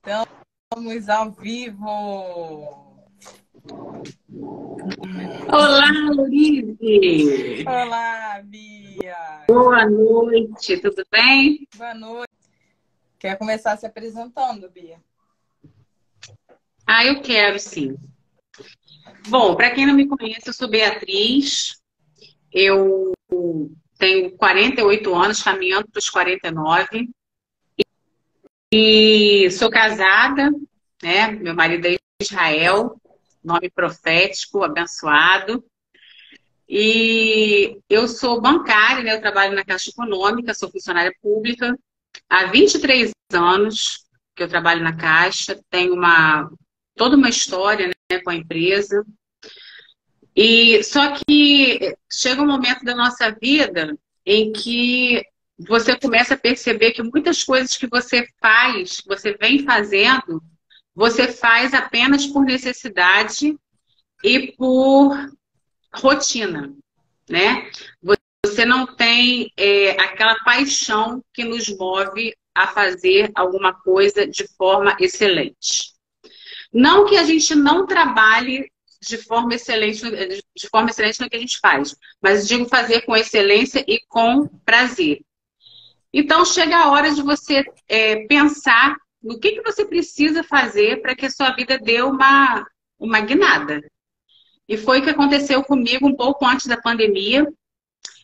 Estamos ao vivo. Olá, Luíse! Olá, Bia. Boa noite, tudo bem? Boa noite. Quer começar se apresentando, Bia? Eu quero sim. Bom, para quem não me conhece, eu sou Beatriz, eu tenho 48 anos, caminhando para os 49, e sou casada, né? Meu marido é Israel, nome profético, abençoado. E eu sou bancária, né? Eu trabalho na Caixa Econômica, sou funcionária pública. Há 23 anos que eu trabalho na Caixa, tenho toda uma história, né, com a empresa. E só que chega um momento da nossa vida em que você começa a perceber que muitas coisas que você faz, que você vem fazendo, você faz apenas por necessidade e por rotina, né? Você não tem aquela paixão que nos move a fazer alguma coisa de forma excelente. Não que a gente não trabalhe de forma excelente no que a gente faz, mas digo fazer com excelência e com prazer. Então chega a hora de você pensar no que você precisa fazer para que a sua vida dê uma guinada. E foi o que aconteceu comigo um pouco antes da pandemia.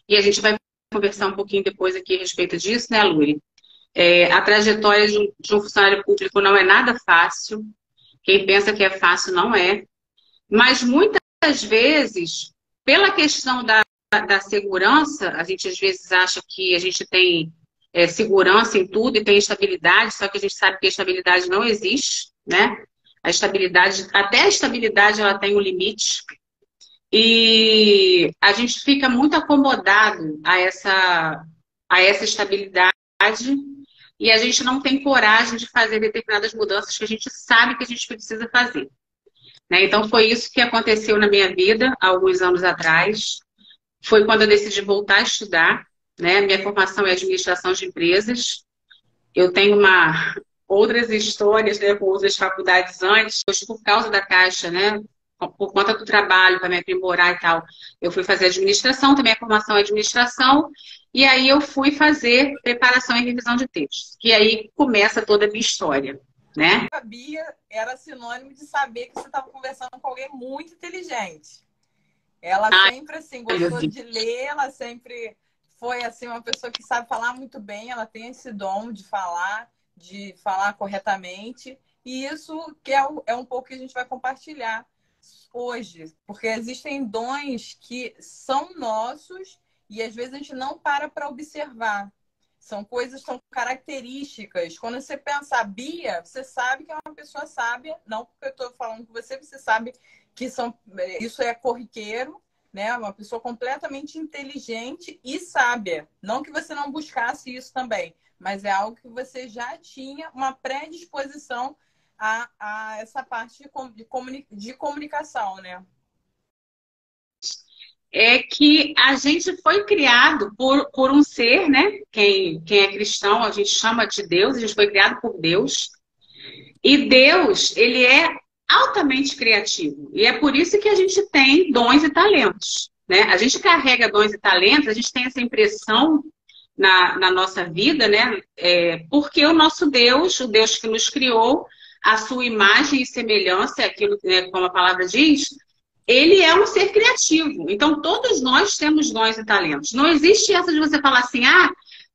E a gente vai conversar um pouquinho depois aqui a respeito disso, né, Luri? A trajetória de um funcionário público não é nada fácil. Quem pensa que é fácil, não é. Mas muitas vezes, pela questão da segurança, a gente às vezes acha que a gente tem segurança em tudo e tem estabilidade, só que a gente sabe que a estabilidade não existe, né? Até a estabilidade, ela tem um limite. E a gente fica muito acomodado a essa estabilidade e a gente não tem coragem de fazer determinadas mudanças que a gente sabe que a gente precisa fazer, né? Então foi isso que aconteceu na minha vida há alguns anos atrás. Foi quando eu decidi voltar a estudar, né? Minha formação é administração de empresas. Eu tenho outras histórias, né, com outras faculdades antes, por causa da Caixa, né? Por conta do trabalho, para me aprimorar e tal. Eu fui fazer administração, também a formação é administração, e aí eu fui fazer preparação e revisão de textos. E aí começa toda a minha história, né? A Bia era sinônimo de saber que você estava conversando com alguém muito inteligente. Ela sempre, assim, gostou de ler, ela sempre foi, assim, uma pessoa que sabe falar muito bem, ela tem esse dom de falar corretamente, e isso que é um pouco que a gente vai compartilhar hoje, porque existem dons que são nossos e às vezes a gente não para observar. São coisas, são características. Quando você pensa a Bia, você sabe que é uma pessoa sábia, não porque eu estou falando com você, você sabe que isso é corriqueiro, né? Uma pessoa completamente inteligente e sábia. Não que você não buscasse isso também, mas é algo que você já tinha uma predisposição a essa parte de comunicação, né? É que a gente foi criado por um ser, né? Quem é cristão, a gente chama de Deus, a gente foi criado por Deus. E Deus, ele é altamente criativo. E é por isso que a gente tem dons e talentos, né? A gente carrega dons e talentos, a gente tem essa impressão na nossa vida, né? Porque o nosso Deus, o Deus que nos criou, a sua imagem e semelhança, aquilo, né, como a palavra diz, ele é um ser criativo. Então, todos nós temos dons e talentos. Não existe essa de você falar assim,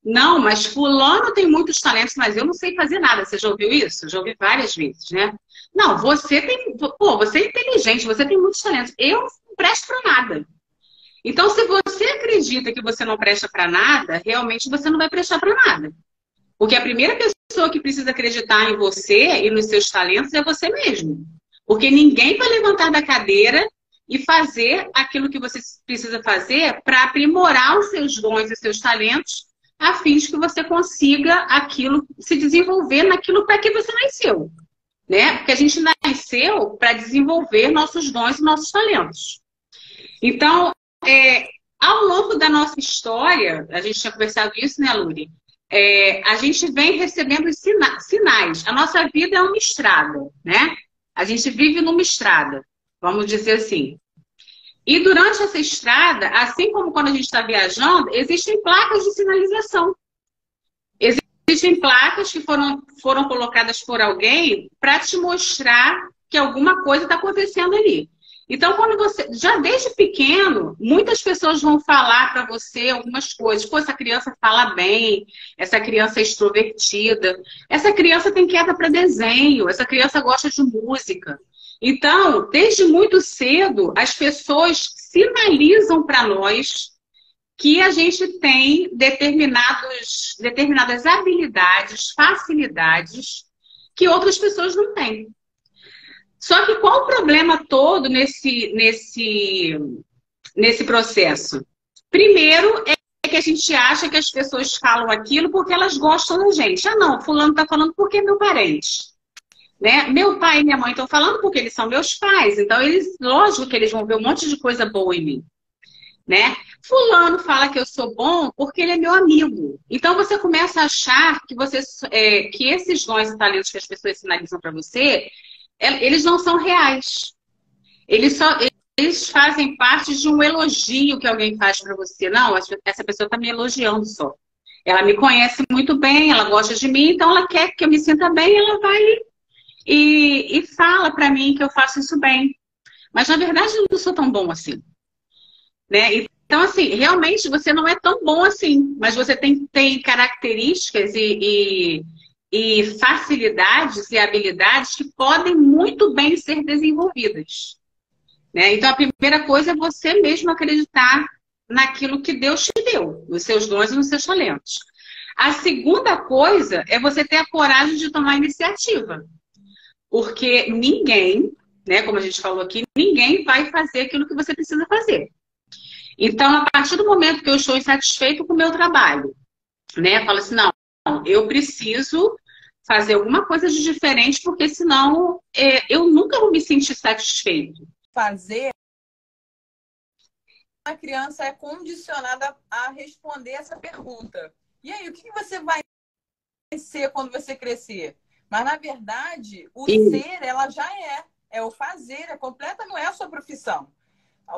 não, mas fulano tem muitos talentos, mas eu não sei fazer nada. Você já ouviu isso? Já ouvi várias vezes, né? Não, você é inteligente, você tem muitos talentos. Eu não presto para nada. Então, se você acredita que você não presta para nada, realmente você não vai prestar para nada. Porque a primeira pessoa que precisa acreditar em você e nos seus talentos é você mesmo. Porque ninguém vai levantar da cadeira e fazer aquilo que você precisa fazer para aprimorar os seus dons e seus talentos, a fim de que você consiga se desenvolver naquilo para que você nasceu, né? Porque a gente nasceu para desenvolver nossos dons e nossos talentos. Então, ao longo da nossa história, a gente tinha conversado isso, né, Luri? a gente vem recebendo os sinais. A nossa vida é uma estrada, né? A gente vive numa estrada, vamos dizer assim. E durante essa estrada, assim como quando a gente está viajando, existem placas de sinalização. Existem placas que foram colocadas por alguém para te mostrar que alguma coisa está acontecendo ali. Então, quando você, já desde pequeno, muitas pessoas vão falar para você algumas coisas. Pô, essa criança fala bem, essa criança é extrovertida, essa criança tem queda para desenho, essa criança gosta de música. Então, desde muito cedo, as pessoas sinalizam para nós que a gente tem determinadas habilidades, facilidades que outras pessoas não têm. Só que qual o problema todo nesse processo? Primeiro é que a gente acha que as pessoas falam aquilo porque elas gostam da gente. Ah, não, fulano está falando porque é meu parente. Né? Meu pai e minha mãe estão falando porque eles são meus pais. Então, lógico que eles vão ver um monte de coisa boa em mim. Né? Fulano fala que eu sou bom porque ele é meu amigo. Então, você começa a achar que, que esses dons e talentos que as pessoas sinalizam para você, eles não são reais. Eles fazem parte de um elogio que alguém faz para você. Não, essa pessoa está me elogiando só. Ela me conhece muito bem, ela gosta de mim, então ela quer que eu me sinta bem, ela vai e fala para mim que eu faço isso bem. Mas, na verdade, eu não sou tão bom assim. Né? Então, assim, realmente você não é tão bom assim, mas você tem características e facilidades e habilidades que podem muito bem ser desenvolvidas. Né? Então, a primeira coisa é você mesmo acreditar naquilo que Deus te deu, nos seus dons e nos seus talentos. A segunda coisa é você ter a coragem de tomar iniciativa. Porque ninguém, né, como a gente falou aqui, ninguém vai fazer aquilo que você precisa fazer. Então, a partir do momento que eu estou insatisfeito com o meu trabalho, né, falo assim, não, eu preciso fazer alguma coisa de diferente, porque senão eu nunca vou me sentir satisfeito. Fazer, a criança é condicionada a responder essa pergunta. E aí, o que você vai ser quando você crescer? Mas, na verdade, o ser, ela já é. É o fazer, é completa, não é a sua profissão.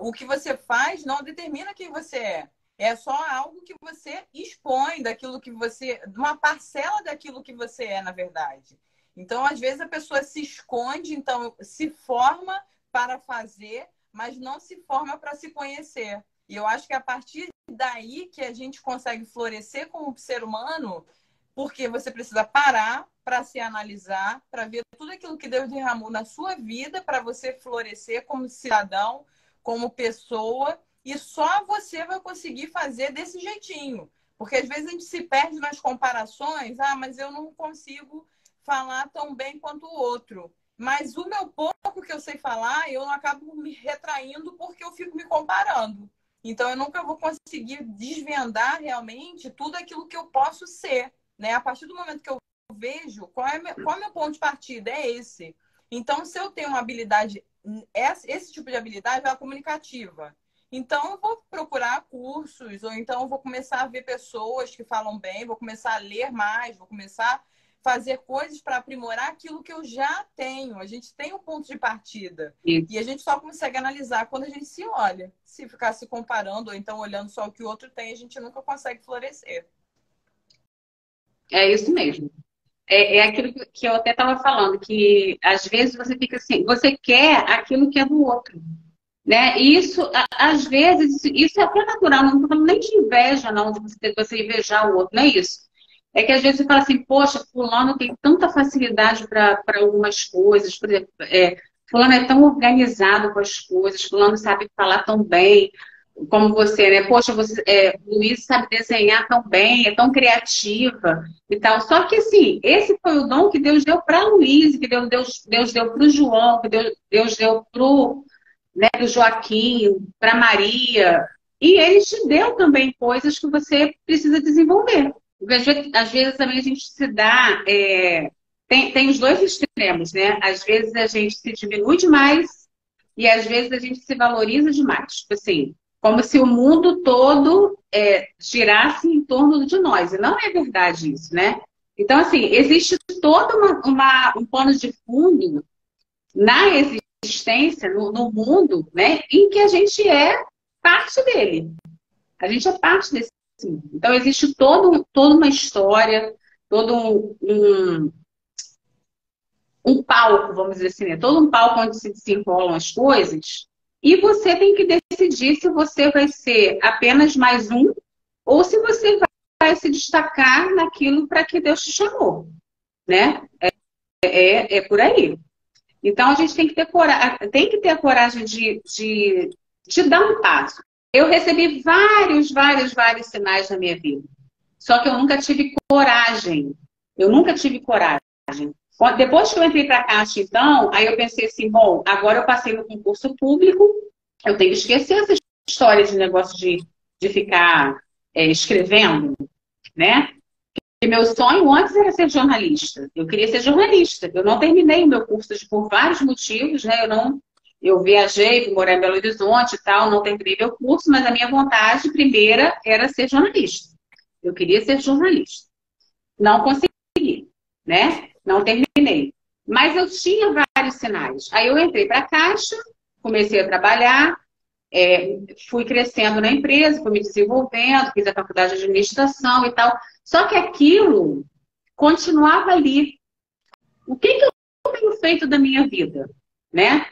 O que você faz não determina quem você é. É só algo que você expõe daquilo que você... Uma parcela daquilo que você é, na verdade. Então, às vezes, a pessoa se esconde, então se forma para fazer, mas não se forma para se conhecer. E eu acho que é a partir daí que a gente consegue florescer como ser humano, porque você precisa parar para se analisar, para ver tudo aquilo que Deus derramou na sua vida, para você florescer como cidadão, como pessoa, e só você vai conseguir fazer desse jeitinho. Porque às vezes a gente se perde nas comparações. Ah, mas eu não consigo falar tão bem quanto o outro. Mas o meu pouco que eu sei falar, eu acabo me retraindo porque eu fico me comparando. Então eu nunca vou conseguir desvendar realmente tudo aquilo que eu posso ser. Né? A partir do momento que eu vejo qual é meu ponto de partida, é esse. Então, se eu tenho uma habilidade, esse tipo de habilidade é a comunicativa. Então, eu vou procurar cursos, ou então eu vou começar a ver pessoas que falam bem, vou começar a ler mais, vou começar a fazer coisas para aprimorar aquilo que eu já tenho. A gente tem um ponto de partida. E a gente só consegue analisar quando a gente se olha. Se ficar se comparando, ou então olhando só o que o outro tem, a gente nunca consegue florescer. É isso mesmo. É aquilo que eu até estava falando, que às vezes você fica assim, você quer aquilo que é do outro. Né? E isso, às vezes, isso é até natural, não estou falando nem de inveja, não, de você invejar o outro, não é isso. É que às vezes você fala assim, poxa, fulano tem tanta facilidade para algumas coisas, por exemplo, fulano é tão organizado com as coisas, fulano sabe falar tão bem como você, né? Poxa, Luiz sabe desenhar tão bem, é tão criativa e tal. Só que, assim, esse foi o dom que Deus deu para Luiz, que Deus deu para o João, que Deus deu para o Joaquim, para Maria. E ele te deu também coisas que você precisa desenvolver. Porque, às vezes também a gente se dá... Tem os dois extremos, né? Às vezes a gente se diminui demais e às vezes a gente se valoriza demais. Tipo assim, como se o mundo todo girasse em torno de nós. E não é verdade isso, né? Então, assim, existe todo um pano de fundo na existência, no mundo, né? Em que a gente é parte dele. A gente é parte desse mundo. Então, existe toda uma história, todo um palco, vamos dizer assim, né? Todo um palco onde se desenrolam as coisas. E você tem que decidir se você vai ser apenas mais um ou se você vai se destacar naquilo para que Deus te chamou, né? É por aí. Então, a gente tem que ter a coragem de dar um passo. Eu recebi vários sinais na minha vida. Só que eu nunca tive coragem. Eu nunca tive coragem. Depois que eu entrei para a Caixa, então, aí eu pensei assim, bom, agora eu passei no concurso público, eu tenho que esquecer essa história de negócio de ficar escrevendo, né? E meu sonho antes era ser jornalista. Eu queria ser jornalista. Eu não terminei o meu curso por vários motivos, né? Eu viajei, fui morar em Belo Horizonte e tal, não terminei meu curso, mas a minha vontade primeira era ser jornalista. Eu queria ser jornalista. Não consegui, né? Não terminei. Mas eu tinha vários sinais. Aí eu entrei para a Caixa, comecei a trabalhar, fui crescendo na empresa, fui me desenvolvendo, fiz a faculdade de administração e tal. Só que aquilo continuava ali. O que eu tenho feito da minha vida, né?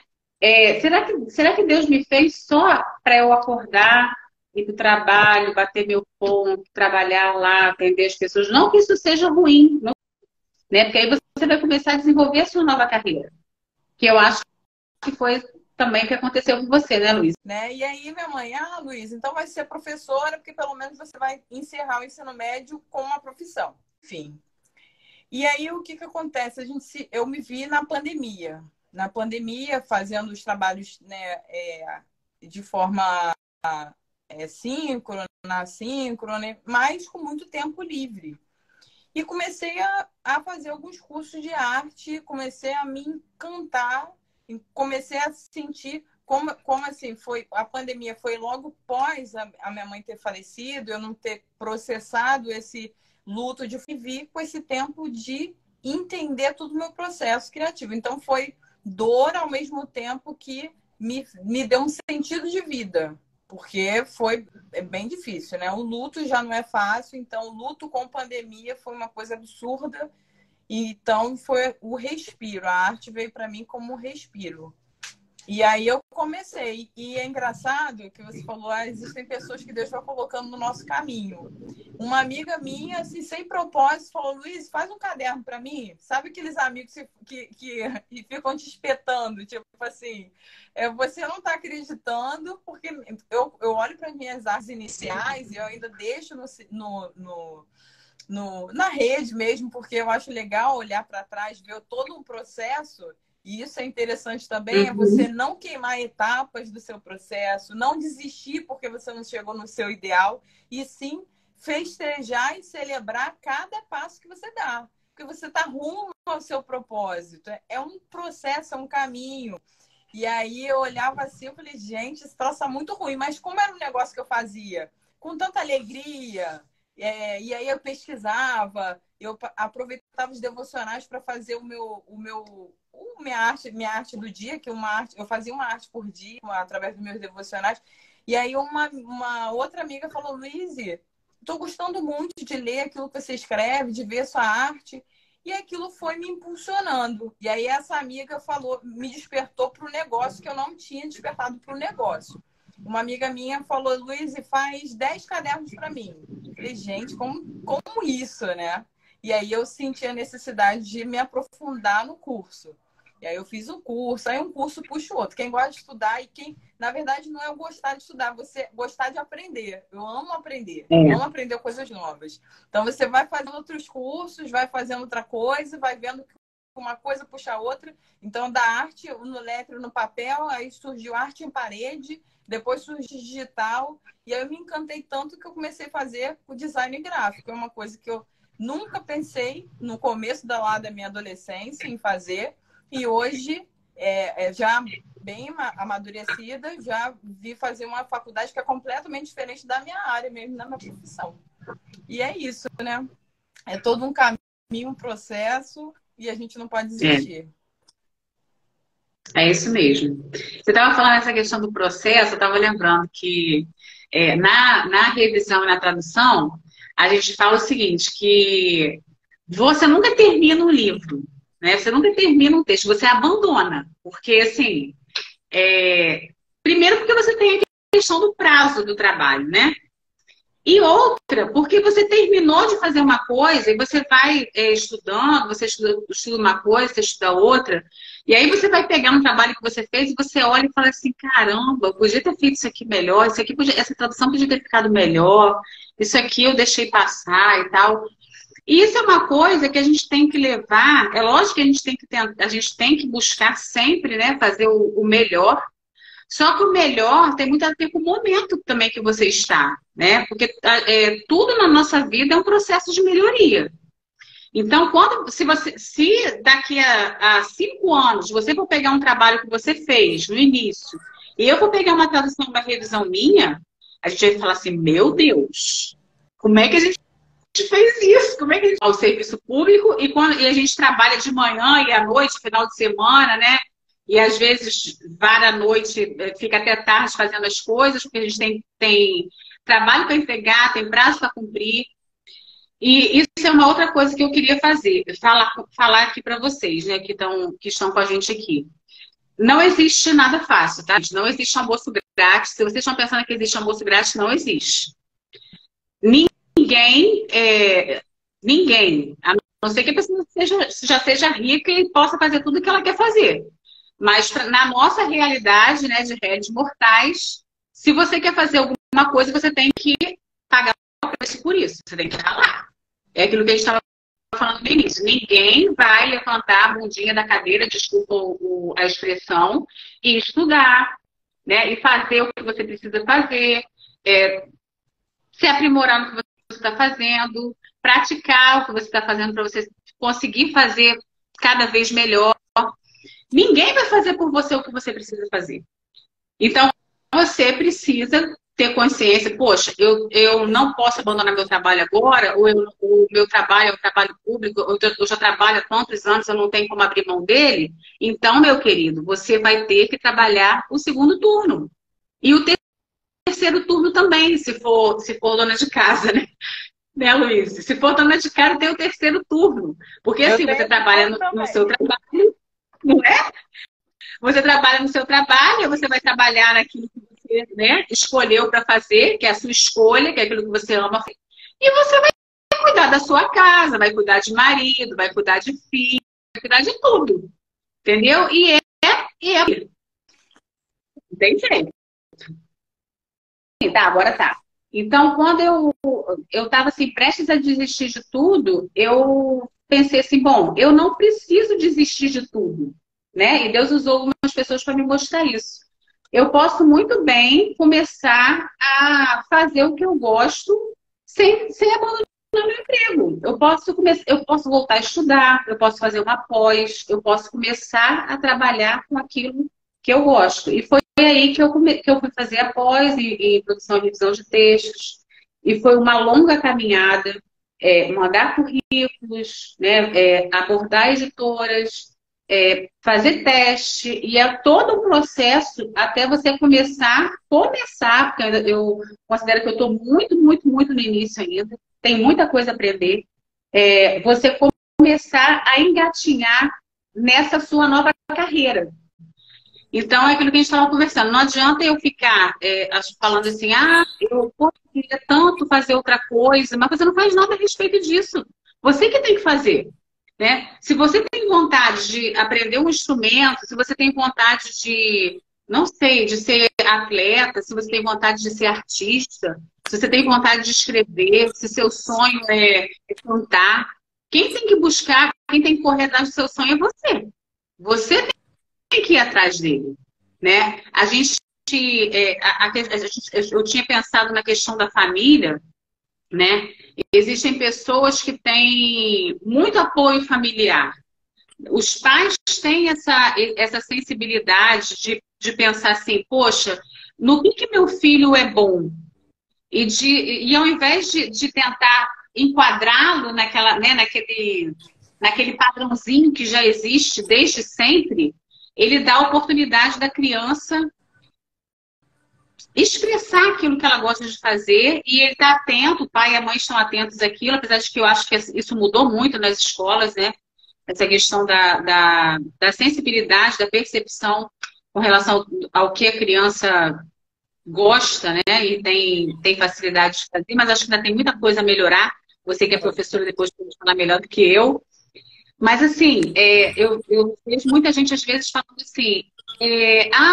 Será que Deus me fez só para eu acordar, ir para o trabalho, bater meu ponto, trabalhar lá, atender as pessoas? Não que isso seja ruim, não, né? Porque aí você vai começar a desenvolver a sua nova carreira. Que eu acho que foi também o que aconteceu com você, né, Luiz? Né? E aí, minha mãe, Luiz, então vai ser professora, porque pelo menos você vai encerrar o ensino médio com uma profissão. Enfim. E aí, o que acontece? Eu me vi na pandemia. Na pandemia, fazendo os trabalhos, né, de forma síncrona, assíncrona, mas com muito tempo livre. E comecei a fazer alguns cursos de arte, comecei a me encantar, comecei a sentir como assim, a pandemia foi logo pós a minha mãe ter falecido, eu não ter processado esse luto de vir com esse tempo de entender todo o meu processo criativo. Então foi dor ao mesmo tempo que me deu um sentido de vida. Porque foi bem difícil, né? O luto já não é fácil, então o luto com pandemia foi uma coisa absurda. Então foi o respiro. A arte veio para mim como um respiro. E aí eu comecei. E é engraçado que você falou, existem pessoas que Deus vai colocando no nosso caminho. Uma amiga minha, assim, sem propósito, falou, Luiz, faz um caderno para mim. Sabe aqueles amigos que ficam te espetando? Tipo assim, você não está acreditando, porque eu olho para minhas artes iniciais e eu ainda deixo na rede mesmo, porque eu acho legal olhar para trás, ver todo um processo. E isso é interessante também, é você não queimar etapas do seu processo, não desistir porque você não chegou no seu ideal, e sim festejar e celebrar cada passo que você dá. Porque você está rumo ao seu propósito. É um processo, é um caminho. E aí eu olhava assim, eu falei, gente, esse troço é muito ruim. Mas como era um negócio que eu fazia com tanta alegria, e aí eu pesquisava, eu aproveitava os devocionais para fazer minha arte do dia, eu fazia uma arte por dia, através dos meus devocionais. E aí uma outra amiga falou, Luiz, estou gostando muito de ler aquilo que você escreve, de ver sua arte. E aquilo foi me impulsionando. E aí essa amiga me despertou para o negócio que eu não tinha despertado para o negócio. Uma amiga minha falou, Luiz, faz 10 cadernos para mim. Eu falei, gente, como isso, né? E aí eu senti a necessidade de me aprofundar no curso. E aí eu fiz um curso, aí um curso puxa o outro. Quem gosta de estudar na verdade, não é eu gostar de estudar, você gostar de aprender. Eu amo aprender, amo aprender coisas novas. Então você vai fazendo outros cursos, vai fazendo outra coisa, vai vendo que uma coisa puxa a outra. Então, da arte no lettering, no papel, aí surgiu arte em parede, depois surgiu digital. E aí eu me encantei tanto que eu comecei a fazer o design gráfico. É uma coisa que eu nunca pensei no começo da minha adolescência em fazer. E hoje, já bem amadurecida, já vi fazer uma faculdade que é completamente diferente da minha área mesmo, da minha profissão. E é isso, né? É todo um caminho, um processo, e a gente não pode desistir. É isso mesmo. Você estava falando essa questão do processo, eu estava lembrando que na revisão e na tradução, a gente fala o seguinte, que você nunca termina um livro, né? Você nunca termina um texto, você abandona. Porque, assim, primeiro porque você tem a questão do prazo do trabalho, né? E outra, porque você terminou de fazer uma coisa e você vai estudando, você estuda uma coisa, você estuda outra, e aí você vai pegar um trabalho que você fez e você olha e fala assim, caramba, eu podia ter feito isso aqui melhor, essa tradução podia ter ficado melhor, isso aqui eu deixei passar e tal. E isso é uma coisa que a gente tem que levar, é lógico que a gente tem que buscar sempre, né, fazer o melhor. Só que o melhor tem muito a ver com o momento também que você está, né? Porque tudo na nossa vida é um processo de melhoria. Então, se daqui a 5 anos você for pegar um trabalho que você fez no início e eu vou pegar uma tradução, uma revisão minha, a gente vai falar assim, meu Deus, como é que a gente fez isso? Como é que a gente... Ao serviço público e a gente trabalha de manhã e à noite, final de semana, né? E às vezes vai à noite, fica até tarde fazendo as coisas, porque a gente tem trabalho para entregar, tem prazo para cumprir. E isso é uma outra coisa que eu queria fazer, falar aqui para vocês, né, que estão com a gente aqui. Não existe nada fácil, tá? Não existe almoço grátis. Se vocês estão pensando que existe almoço grátis, não existe. Ninguém, a não ser que a pessoa já seja rica e possa fazer tudo o que ela quer fazer. Mas na nossa realidade, né, de réis mortais, se você quer fazer alguma coisa, você tem que pagar o preço por isso. Você tem que estar lá. É aquilo que a gente estava falando no início. Ninguém vai levantar a bundinha da cadeira, desculpa a expressão, e estudar, né, e fazer o que você precisa fazer, se aprimorar no que você está fazendo, praticar o que você está fazendo para você conseguir fazer cada vez melhor. Ninguém vai fazer por você o que você precisa fazer. Então, você precisa ter consciência, poxa, eu não posso abandonar meu trabalho agora, ou o meu trabalho é um trabalho público, eu já trabalho há tantos anos, eu não tenho como abrir mão dele. Então, meu querido, você vai ter que trabalhar o segundo turno. E o terceiro turno também, se for dona de casa, né, Luiz? Se for dona de casa, tem o terceiro turno. Porque assim, você trabalha no seu trabalho, não é? Você trabalha no seu trabalho, você vai trabalhar naquilo que você, né, escolheu para fazer, que é a sua escolha, que é aquilo que você ama. E você vai cuidar da sua casa, vai cuidar de marido, vai cuidar de filho, vai cuidar de tudo. Entendeu? E não tem jeito. Tá, agora tá. Então, quando eu estava assim, prestes a desistir de tudo, eu pensei assim, bom, eu não preciso desistir de tudo, né? E Deus usou algumas pessoas para me mostrar isso. Eu posso muito bem começar a fazer o que eu gosto sem abandonar meu emprego. Eu posso voltar a estudar, eu posso fazer uma pós, eu posso começar a trabalhar com aquilo que eu gosto. E foi aí que eu fui fazer a pós em produção e revisão de textos. E foi uma longa caminhada, mandar currículos, né, abordar editoras, fazer teste, e é todo um processo até você começar, porque eu considero que eu estou muito, muito, muito no início ainda, tem muita coisa a aprender, você começar a engatinhar nessa sua nova carreira. Então, é aquilo que a gente estava conversando. Não adianta eu ficar falando assim, eu queria tanto fazer outra coisa, mas você não faz nada a respeito disso. Você que tem que fazer. Né? Se você tem vontade de aprender um instrumento, se você tem vontade de, não sei, de ser atleta, se você tem vontade de ser artista, se você tem vontade de escrever, se seu sonho é cantar, quem tem que buscar, quem tem que correr atrás do seu sonho é você. Você tem que ir atrás dele, né? Eu tinha pensado na questão da família, né? Existem pessoas que têm muito apoio familiar. Os pais elas têm essa sensibilidade de pensar assim, poxa, no que meu filho é bom? E ao invés de tentar enquadrá-lo naquele padrãozinho que já existe desde sempre, ele dá a oportunidade da criança expressar aquilo que ela gosta de fazer e ele está atento, o pai e a mãe estão atentos àquilo, apesar de que eu acho que isso mudou muito nas escolas, né? Essa questão da sensibilidade, da percepção com relação ao que a criança gosta, né? E tem facilidade de fazer, mas acho que ainda tem muita coisa a melhorar. Você que é professora depois pode falar melhor do que eu. Mas assim, eu vejo muita gente às vezes falando assim,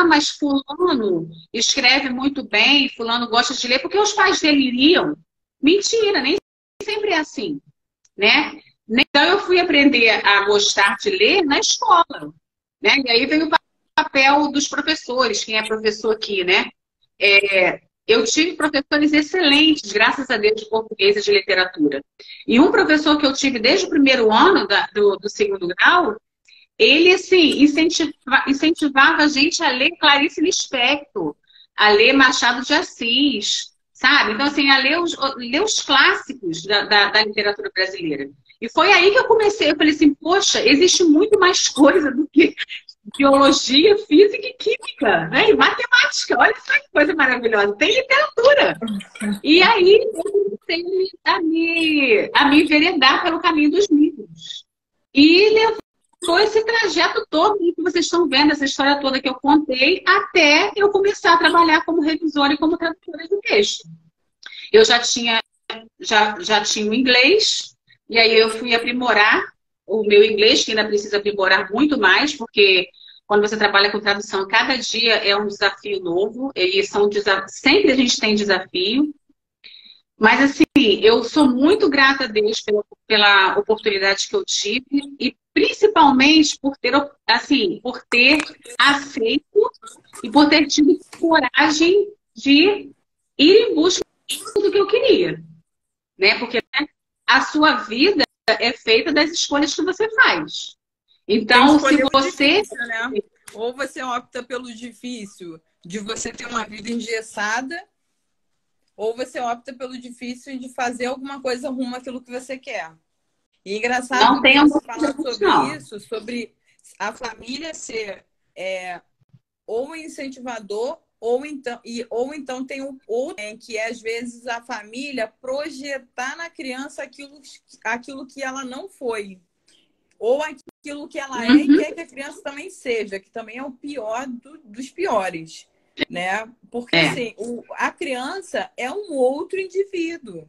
mas fulano escreve muito bem, fulano gosta de ler, porque os pais dele iriam. Mentira, nem sempre é assim, né? Então eu fui aprender a gostar de ler na escola, né? E aí veio o papel dos professores, quem é professor aqui, né? Eu tive professores excelentes, graças a Deus, de português e de literatura. E um professor que eu tive desde o primeiro ano do segundo grau, ele, assim, incentivava a gente a ler Clarice Lispector, a ler Machado de Assis, sabe? Então, assim, a ler os clássicos da literatura brasileira. E foi aí que eu comecei, eu falei assim, poxa, existe muito mais coisa do que biologia, física e química, né? E matemática, olha só que coisa maravilhosa, tem literatura. E aí eu comecei a me enveredar pelo caminho dos livros. E levou esse trajeto todo que vocês estão vendo, essa história toda que eu contei, até eu começar a trabalhar como revisora e como tradutora de texto. Eu já tinha o inglês, e aí eu fui aprimorar o meu inglês, que ainda precisa aprimorar muito mais, porque quando você trabalha com tradução, cada dia é um desafio novo, e sempre a gente tem desafio. Mas, assim, eu sou muito grata a Deus pela oportunidade que eu tive e principalmente por ter aceito e por ter tido coragem de ir em busca do que eu queria, né? Porque, né, a sua vida é feita das escolhas que você faz. Então, se você... Difícil, né? Ou você opta pelo difícil de você ter uma vida engessada, ou você opta pelo difícil de fazer alguma coisa rumo àquilo que você quer. E engraçado você falar sobre isso, sobre a família ser ou um incentivador, ou então tem o outro, que é, às vezes, a família projetar na criança aquilo que ela não foi. Ou aquilo que ela é e quer que a criança também seja, que também é o pior dos piores, né? Porque assim, a criança é um outro indivíduo.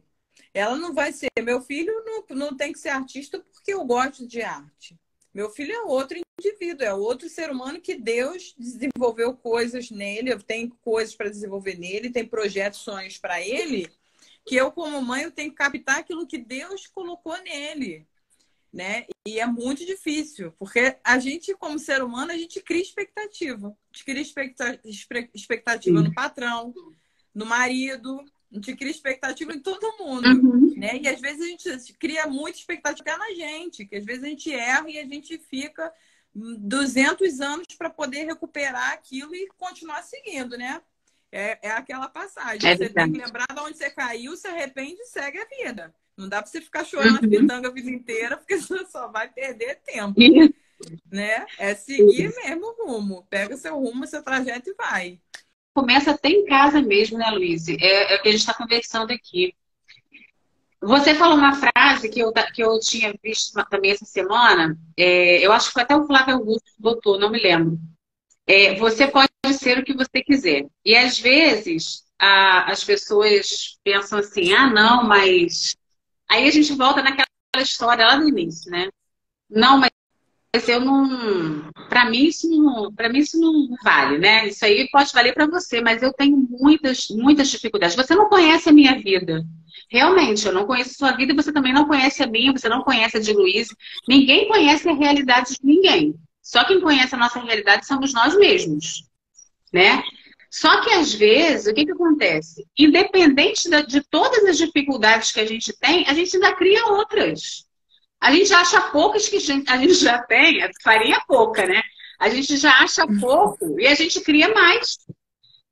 Ela não vai ser... Meu filho não tem que ser artista porque eu gosto de arte. Meu filho é outro indivíduo, é outro ser humano que Deus desenvolveu coisas nele, tem coisas para desenvolver nele, tem projetos, sonhos para ele, que eu, como mãe, eu tenho que captar aquilo que Deus colocou nele. Né? E é muito difícil, porque a gente, como ser humano, a gente cria expectativa. A gente cria expectativa no patrão, no marido, a gente cria expectativa em todo mundo. Né? E às vezes a gente cria muita expectativa na gente, que às vezes a gente erra e a gente fica 200 anos para poder recuperar aquilo e continuar seguindo, né? É aquela passagem. Você tem que lembrar de onde você caiu, se arrepende e segue a vida. Não dá para você ficar chorando as pitangas a vida inteira, porque você só vai perder tempo. Né? É seguir mesmo o rumo. Pega seu rumo, seu trajeto e vai. Começa até em casa mesmo, né, Luiz? É o que a gente está conversando aqui. Você falou uma frase que eu tinha visto também essa semana. Eu acho que foi até o Flávio Augusto que botou, não me lembro. Você pode ser o que você quiser. E às vezes as pessoas pensam assim, não, mas... Aí a gente volta naquela história lá no início, né? Não, mas eu não... Para mim isso não vale, né? Isso aí pode valer para você, mas eu tenho muitas dificuldades. Você não conhece a minha vida. Realmente, eu não conheço a sua vida e você também não conhece a minha, você não conhece a de Luiz. Ninguém conhece a realidade de ninguém. Só quem conhece a nossa realidade somos nós mesmos, né? Só que, às vezes, o que acontece? Independente de todas as dificuldades que a gente tem, a gente ainda cria outras. A gente acha poucas que a gente já tem, farinha pouca, né? A gente já acha pouco e a gente cria mais.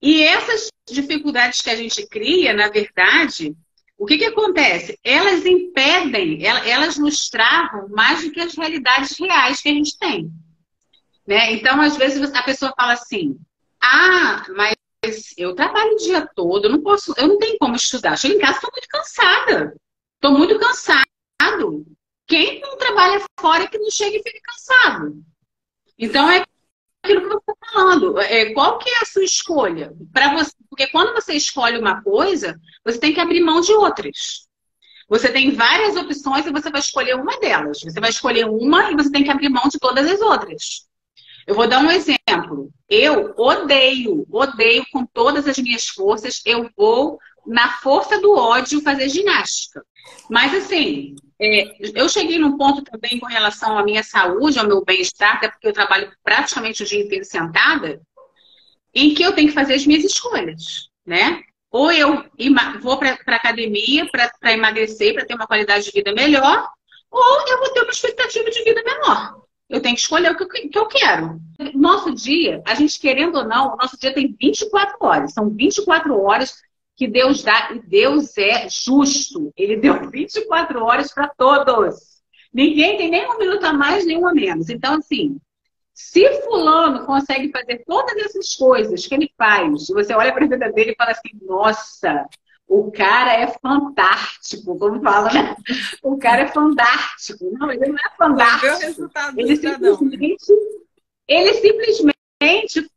E essas dificuldades que a gente cria, na verdade, o que acontece? Elas impedem, elas nos travam mais do que as realidades reais que a gente tem. Né? Então, às vezes, a pessoa fala assim, mas eu trabalho o dia todo, eu não tenho como estudar. Chego em casa, estou muito cansada. Estou muito cansado. Quem não trabalha fora é que não chega e fica cansado. Então, é aquilo que eu estou falando. Qual que é a sua escolha? Para você, porque quando você escolhe uma coisa, você tem que abrir mão de outras. Você tem várias opções e você vai escolher uma delas. Você vai escolher uma e você tem que abrir mão de todas as outras. Eu vou dar um exemplo. Eu odeio com todas as minhas forças, eu vou, na força do ódio, fazer ginástica. Mas, assim, eu cheguei num ponto também com relação à minha saúde, ao meu bem-estar, até porque eu trabalho praticamente o dia inteiro sentada, em que eu tenho que fazer as minhas escolhas, né? Ou eu vou para a academia para emagrecer, para ter uma qualidade de vida melhor, ou eu vou ter uma expectativa de vida menor. Eu tenho que escolher o que eu quero. Nosso dia, a gente querendo ou não, o nosso dia tem 24 horas. São 24 horas que Deus dá, e Deus é justo. Ele deu 24 horas para todos. Ninguém tem nem um minuto a mais, nem um a menos. Então, assim, se fulano consegue fazer todas essas coisas que ele faz, e você olha para a vida dele e fala assim, nossa, o cara é fantástico, como fala, né? O cara é fantástico. Não, ele não é fantástico. Ele simplesmente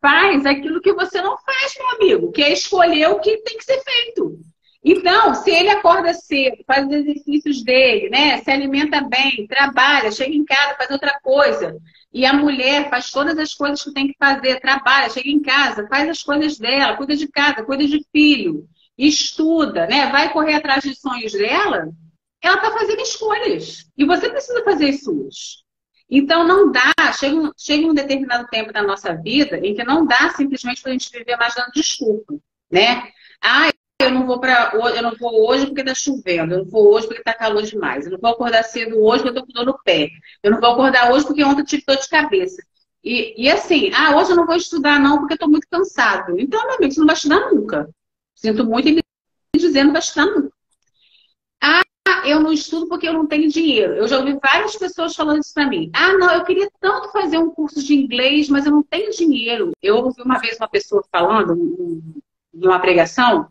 faz aquilo que você não faz, meu amigo, que é escolher o que tem que ser feito. Então, se ele acorda cedo, faz os exercícios dele, né? Se alimenta bem, trabalha, chega em casa, faz outra coisa. E a mulher faz todas as coisas que tem que fazer, trabalha, chega em casa, faz as coisas dela, cuida de casa, cuida de filho, estuda, né? Vai correr atrás dos sonhos dela, ela está fazendo escolhas. E você precisa fazer as suas. Então, não dá, chega um determinado tempo da nossa vida em que não dá simplesmente para a gente viver mais dando desculpa, né? Eu não vou hoje porque está chovendo, eu não vou hoje porque está calor demais, eu não vou acordar cedo hoje porque eu estou com dor no pé, eu não vou acordar hoje porque ontem eu tive dor de cabeça. E assim, hoje eu não vou estudar não porque eu estou muito cansado. Então, meu amigo, você não vai estudar nunca. Sinto muito em me dizer, não vai estudar nunca. Eu não estudo porque eu não tenho dinheiro. Eu já ouvi várias pessoas falando isso para mim. Não, eu queria tanto fazer um curso de inglês, mas eu não tenho dinheiro. Eu ouvi uma vez uma pessoa falando, numa pregação,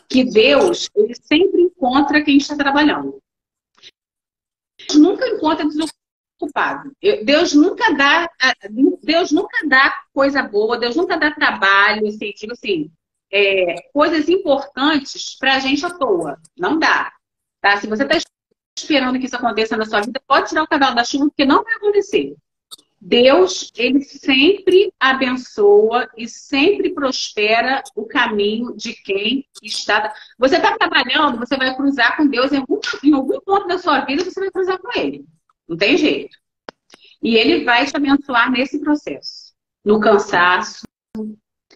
que Deus, ele sempre encontra quem está trabalhando. Deus nunca encontra desocupado. Deus nunca dá coisa boa, Deus nunca dá trabalho, assim, tipo assim, coisas importantes para a gente à toa. Não dá. Tá? Se você está esperando que isso aconteça na sua vida, pode tirar o cavalo da chuva, porque não vai acontecer. Deus, ele sempre abençoa e sempre prospera o caminho de quem está... Você está trabalhando, você vai cruzar com Deus em algum ponto da sua vida, você vai cruzar com ele. Não tem jeito. E ele vai te abençoar nesse processo. No cansaço,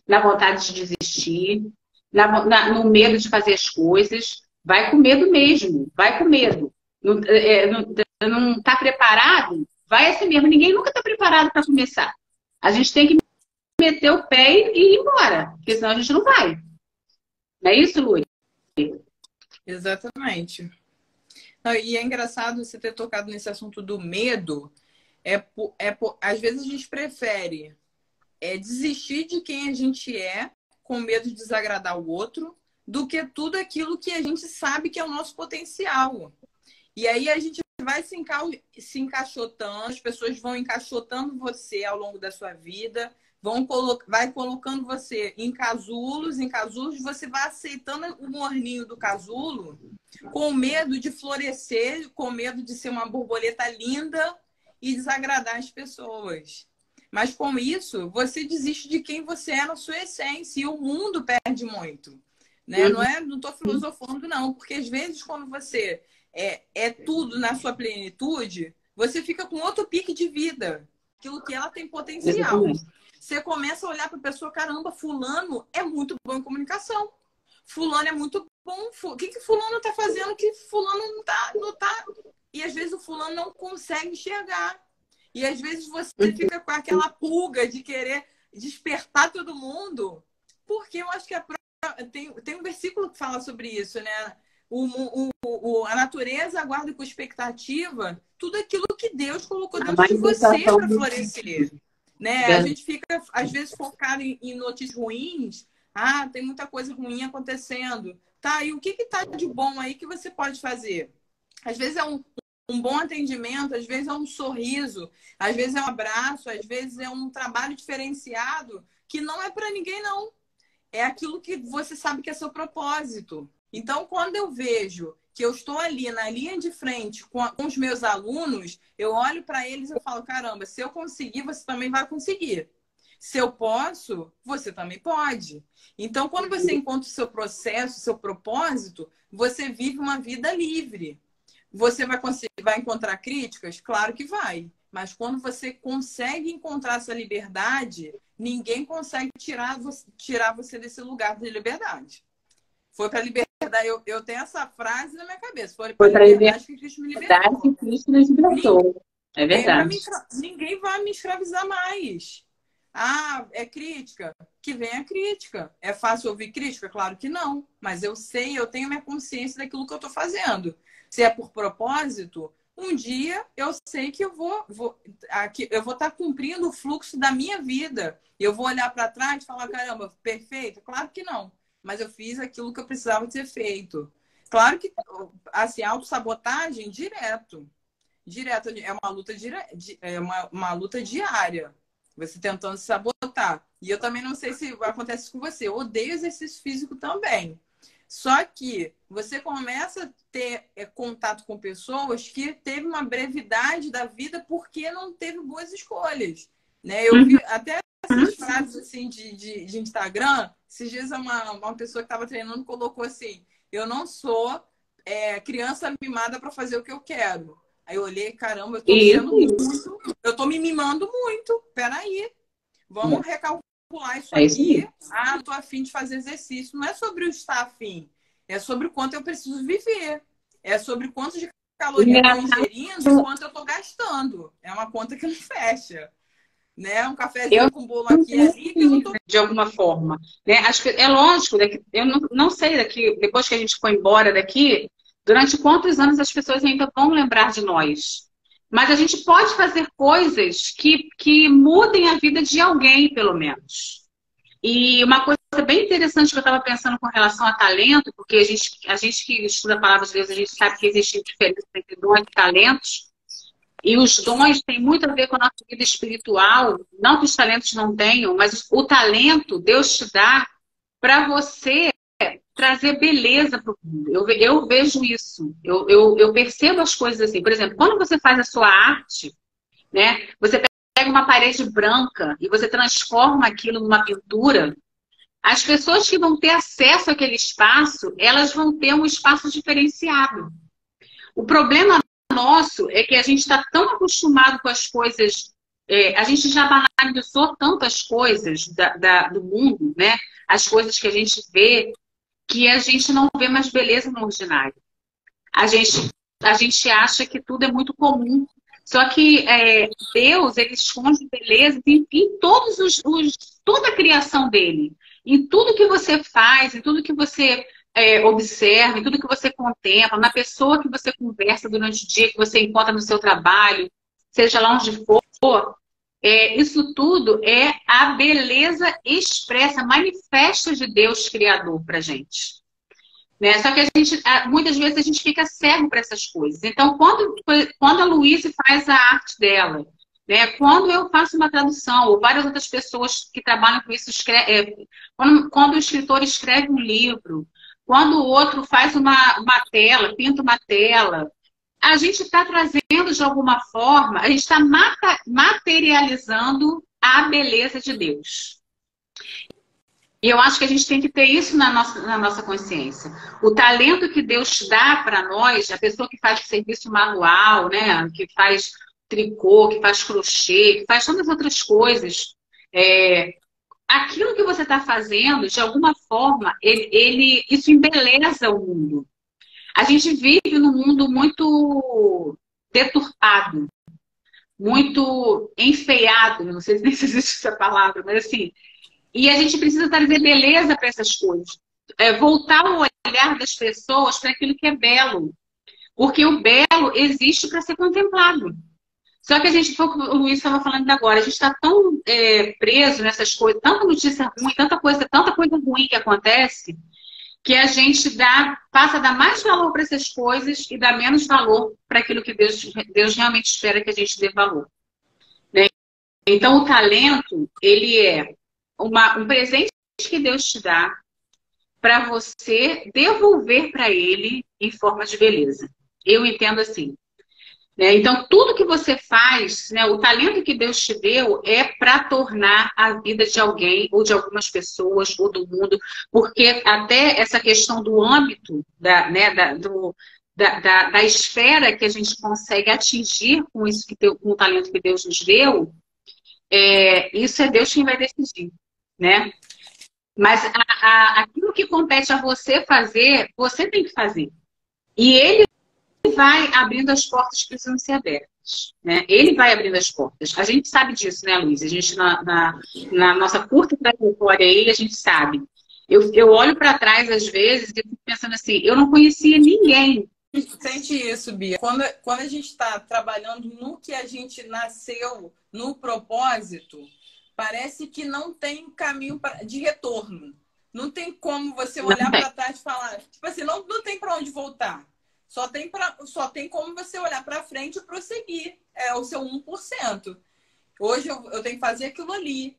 na vontade de desistir, no medo de fazer as coisas. Vai com medo mesmo, vai com medo. Não está preparado? Vai assim mesmo. Ninguém nunca está preparado para começar. A gente tem que meter o pé e ir embora, porque senão a gente não vai. Não é isso, Lúcia? Exatamente. Não, e é engraçado você ter tocado nesse assunto do medo. Às vezes a gente prefere desistir de quem a gente é, com medo de desagradar o outro, do que tudo aquilo que a gente sabe que é o nosso potencial. E aí a gente vai se encaixotando, as pessoas vão encaixotando você ao longo da sua vida, vai colocando você em casulos, você vai aceitando o morninho do casulo com medo de florescer, com medo de ser uma borboleta linda e desagradar as pessoas. Mas com isso, você desiste de quem você é na sua essência e o mundo perde muito. Né? Não estou filosofando, não, porque às vezes quando você é tudo na sua plenitude, você fica com outro pique de vida, aquilo que ela tem potencial. Você começa a olhar para a pessoa, caramba, fulano é muito bom em comunicação, fulano é muito bom, o que fulano está fazendo que fulano não tá e às vezes o fulano não consegue enxergar. E às vezes você fica com aquela pulga de querer despertar todo mundo, porque eu acho que tem um versículo que fala sobre isso, né? A natureza aguarda com expectativa tudo aquilo que Deus colocou dentro de você para florescer. Né? A gente fica, às vezes, focado em notícias ruins. Ah, tem muita coisa ruim acontecendo. Tá, e o que está de bom aí que você pode fazer? Às vezes é um bom atendimento, às vezes é um sorriso, às vezes é um abraço, às vezes é um trabalho diferenciado que não é para ninguém, não. É aquilo que você sabe que é seu propósito. Então, quando eu vejo que eu estou ali na linha de frente com os meus alunos, eu olho para eles e falo, caramba, se eu conseguir, você também vai conseguir. Se eu posso, você também pode. Então, quando você encontra o seu processo, o seu propósito, você vive uma vida livre. Você vai encontrar críticas? Claro que vai. Mas quando você consegue encontrar essa liberdade, ninguém consegue tirar você desse lugar de liberdade. Foi para a liberdade. Eu tenho essa frase na minha cabeça. Foi para a liberdade que Cristo me libertou. Que Cristo nos libertou. É verdade. Ninguém vai me escravizar mais. Ah, é crítica? Que venha a crítica. É fácil ouvir crítica? Claro que não. Mas eu tenho minha consciência daquilo que eu estou fazendo. Se é por propósito, um dia eu sei que eu vou estar cumprindo o fluxo da minha vida. Eu vou olhar para trás e falar, caramba, perfeito? Claro que não. Mas eu fiz aquilo que eu precisava ter feito. Claro que, assim, autossabotagem, direto. É uma luta, uma luta diária. Você tentando se sabotar. E eu também não sei se acontece com você. Eu odeio exercício físico também. Só que você começa a ter contato com pessoas que teve uma brevidade da vida porque não teve boas escolhas. Né? Eu vi até essas frases assim, de Instagram. Esses dias uma pessoa que estava treinando colocou assim, eu não sou criança mimada para fazer o que eu quero. Aí eu olhei, caramba, eu tô me mimando muito. Peraí, vamos recalcular isso aqui. Ah, não tô afim de fazer exercício. Não é sobre o estar afim, é sobre o quanto eu preciso viver. É sobre quanto de caloria eu tô ingerindo e quanto eu tô gastando. É uma conta que não fecha. Né? Um cafezinho com bolo aqui e ali que eu não tô... De alguma forma. Né? Acho que é lógico, eu não sei daqui, depois que a gente for embora daqui, durante quantos anos as pessoas ainda vão lembrar de nós. Mas a gente pode fazer coisas que mudem a vida de alguém, pelo menos. E uma coisa bem interessante que eu estava pensando com relação a talento, porque a gente que estuda a palavra de Deus, a gente sabe que existe diferença entre dons e talentos. E os dons têm muito a ver com a nossa vida espiritual. Não que os talentos não tenham, mas o talento Deus te dá para você trazer beleza para o mundo. Eu vejo isso. Eu percebo as coisas assim. Por exemplo, quando você faz a sua arte, né, você pega uma parede branca e você transforma aquilo numa pintura, as pessoas que vão ter acesso àquele espaço, elas vão ter um espaço diferenciado. O problema nosso é que a gente está tão acostumado com as coisas, a gente já banalizou tantas coisas do mundo, né? As coisas que a gente vê, que a gente não vê mais beleza no ordinário. A gente acha que tudo é muito comum. Só que Deus, ele esconde beleza em toda a criação dele. Em tudo que você faz, em tudo que você observa, em tudo que você contempla, na pessoa que você conversa durante o dia, que você encontra no seu trabalho, seja lá onde for, isso tudo é a beleza expressa, manifesta de Deus Criador pra gente. Né? Só que muitas vezes a gente fica cego para essas coisas. Então, quando a Luísa faz a arte dela, né? Quando eu faço uma tradução, ou várias outras pessoas que trabalham com isso, quando o escritor escreve um livro, quando o outro faz uma tela, pinta uma tela, a gente está trazendo de alguma forma, a gente está materializando a beleza de Deus. E eu acho que a gente tem que ter isso na nossa consciência. O talento que Deus dá para nós, a pessoa que faz serviço manual, né, que faz tricô, que faz crochê, que faz todas as outras coisas, aquilo que você está fazendo, de alguma forma, isso embeleza o mundo. A gente vive num mundo muito deturpado, muito enfeiado, não sei nem se existe essa palavra, mas assim, e a gente precisa trazer beleza para essas coisas. Voltar o olhar das pessoas para aquilo que é belo. Porque o belo existe para ser contemplado. Só que a gente, foi o que o Luiz estava falando agora, a gente está tão preso nessas coisas, tanta notícia ruim, tanta coisa ruim que acontece, que a gente passa a dar mais valor para essas coisas e dá menos valor para aquilo que Deus realmente espera que a gente dê valor. Né? Então, o talento, ele é um presente que Deus te dá para você devolver para ele em forma de beleza. Eu entendo assim. Né? Então, tudo que você faz, né, o talento que Deus te deu é para tornar a vida de alguém, ou de algumas pessoas, ou do mundo, porque até essa questão do âmbito, da esfera que a gente consegue atingir com isso com o talento que Deus nos deu, isso é Deus quem vai decidir, né? Mas aquilo que compete a você fazer, você tem que fazer. E ele vai abrindo as portas que precisam ser abertas. Né? Ele vai abrindo as portas. A gente sabe disso, né, Luiz? A gente, na nossa curta trajetória aí, a gente sabe. Eu olho para trás, às vezes, e fico pensando assim, eu não conhecia ninguém. Sente isso, Bia. Quando a gente está trabalhando no que a gente nasceu, no propósito, parece que não tem caminho de retorno. Não tem como você olhar para trás e falar... Tipo assim, não tem para onde voltar. Só tem como você olhar para frente e prosseguir. É o seu 1%. Hoje eu tenho que fazer aquilo ali.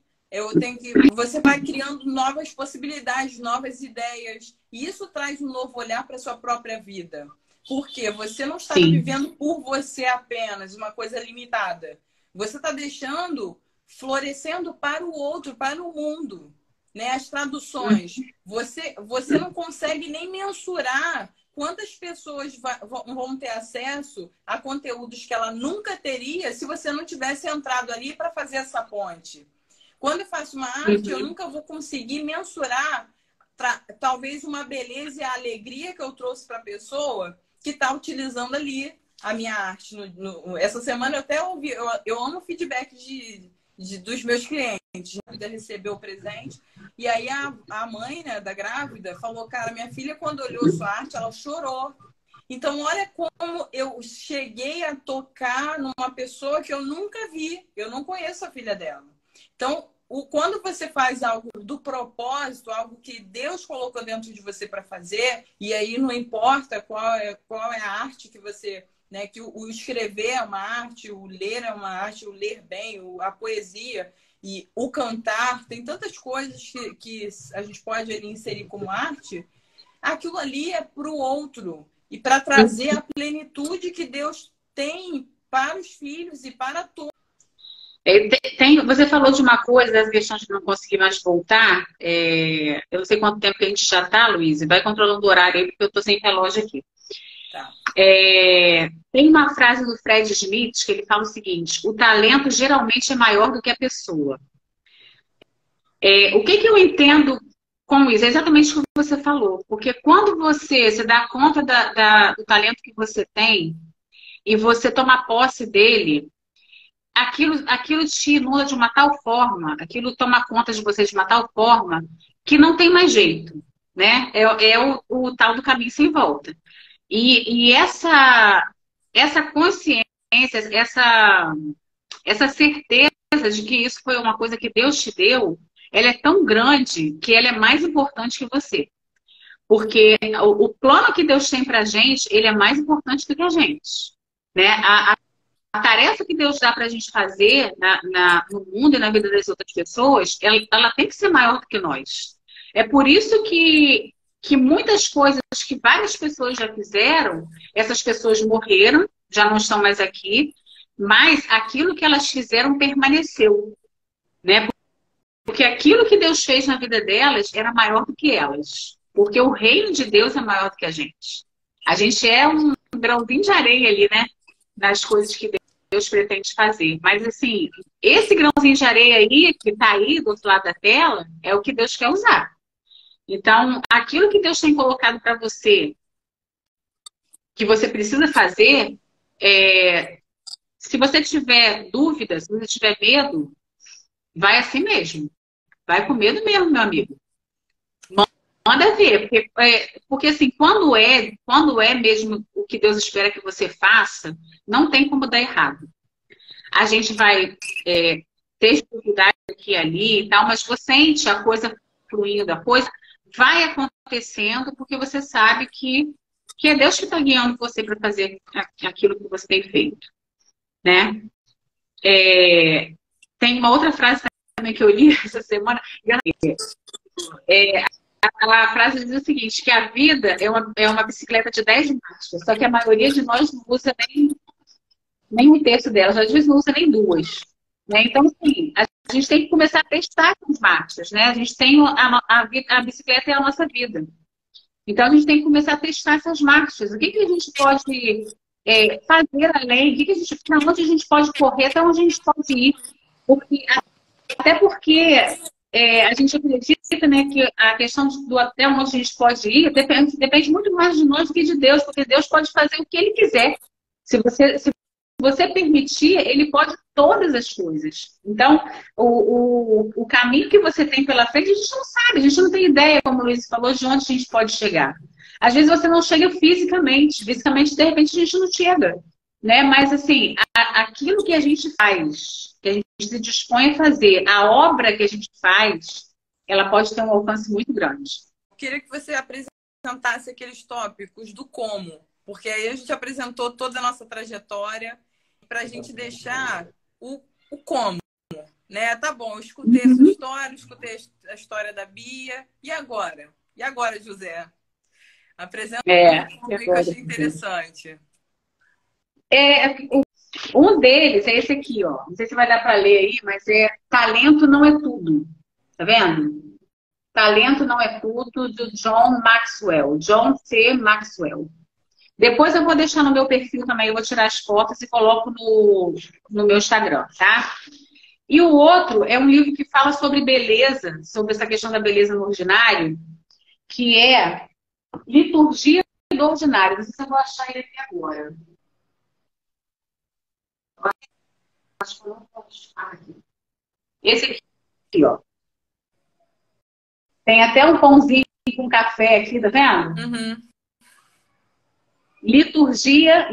Você vai criando novas possibilidades, novas ideias. E isso traz um novo olhar para a sua própria vida. Porque você não está vivendo por você apenas, uma coisa limitada. Você está deixando, florescendo para o outro, para o mundo. Né? As traduções. Você não consegue nem mensurar quantas pessoas vão ter acesso a conteúdos que ela nunca teria se você não tivesse entrado ali para fazer essa ponte. Quando eu faço uma arte, eu nunca vou conseguir mensurar talvez uma beleza e a alegria que eu trouxe para a pessoa que está utilizando ali a minha arte. Essa semana eu até ouvi, eu amo feedback dos meus clientes. Já recebeu o presente. E aí a mãe, né, da grávida falou, cara, minha filha quando olhou sua arte, ela chorou. Então olha como eu cheguei a tocar numa pessoa que eu nunca vi. Eu não conheço a filha dela. Então, quando você faz algo do propósito, algo que Deus colocou dentro de você para fazer, e aí não importa qual é a arte que você... Né, que o escrever é uma arte, o ler é uma arte, o ler bem, a poesia e o cantar, tem tantas coisas que a gente pode ali inserir como arte. Aquilo ali é para o outro e para trazer a plenitude que Deus tem para os filhos e para todos. Você falou de uma coisa, das questões de não conseguir mais voltar. Eu não sei quanto tempo que a gente já está, Luiz. Vai controlando o horário aí, porque eu estou sem relógio aqui. Tá. Tem uma frase do Fred Smith que ele fala o seguinte: o talento geralmente é maior do que a pessoa. O que eu entendo com isso? É exatamente o que você falou. Porque quando você se dá conta do talento que você tem e você toma posse dele, aquilo te inunda de uma tal forma, aquilo toma conta de você de uma tal forma que não tem mais jeito. Né? O tal do caminho sem volta. E essa consciência, essa certeza de que isso foi uma coisa que Deus te deu, ela é tão grande que ela é mais importante que você. Porque o plano que Deus tem pra gente, ele é mais importante do que a gente. Né? A tarefa que Deus dá pra gente fazer no mundo e na vida das outras pessoas, ela tem que ser maior do que nós. É por isso que muitas coisas que várias pessoas já fizeram, essas pessoas morreram, já não estão mais aqui, mas aquilo que elas fizeram permaneceu. Né? Porque aquilo que Deus fez na vida delas era maior do que elas. Porque o reino de Deus é maior do que a gente. A gente é um grãozinho de areia ali, né? Nas coisas que Deus pretende fazer. Mas assim, esse grãozinho de areia aí, que está aí do outro lado da tela, é o que Deus quer usar. Então, aquilo que Deus tem colocado para você, que você precisa fazer, Se você tiver dúvidas, se você tiver medo, vai assim mesmo. Vai com medo mesmo, meu amigo. Manda ver, porque assim, quando é mesmo o que Deus espera que você faça, não tem como dar errado. A gente vai ter dificuldade aqui e ali e tal, mas você sente a coisa fluindo, a coisa vai acontecendo porque você sabe que é Deus que está guiando você para fazer aquilo que você tem feito, né? Tem uma outra frase também que eu li essa semana, a frase diz o seguinte, que a vida é uma bicicleta de 10 marchas, só que a maioria de nós não usa nem um terço delas, às vezes não usa nem duas. Né? Então, assim, a gente tem que começar a testar as marchas, né? A gente tem a bicicleta é a nossa vida. Então, a gente tem que começar a testar essas marchas. O que a gente pode fazer além? Para onde a gente pode correr? Até onde a gente pode ir? Até porque a gente acredita, né, que a questão do até onde a gente pode ir depende muito mais de nós do que de Deus, porque Deus pode fazer o que Ele quiser. Se você permitir, Ele pode todas as coisas. Então, o caminho que você tem pela frente, a gente não sabe, a gente não tem ideia, como o Luiz falou, de onde a gente pode chegar. Às vezes você não chega fisicamente, de repente a gente não chega. Né? Mas, assim, aquilo que a gente faz, que a gente se dispõe a fazer, a obra que a gente faz, ela pode ter um alcance muito grande. Eu queria que você apresentasse aqueles tópicos do como, porque aí a gente apresentou toda a nossa trajetória para a gente deixar o como, né? Tá bom, eu escutei a sua história, escutei a história da Bia, e agora? E agora, José? Apresenta um que eu achei interessante. Um deles é esse aqui, ó. Não sei se vai dar para ler aí, mas Talento Não É Tudo. Tá vendo? Talento Não É Tudo, do John Maxwell. John C. Maxwell. Depois eu vou deixar no meu perfil também, eu vou tirar as fotos e coloco no meu Instagram, tá? E o outro é um livro que fala sobre beleza, sobre essa questão da beleza no ordinário, que é Liturgia do Ordinário. Não sei se eu vou achar ele aqui agora. Acho que eu não posso achar aqui. Esse aqui, ó. Tem até um pãozinho com café aqui, tá vendo? Uhum. Liturgia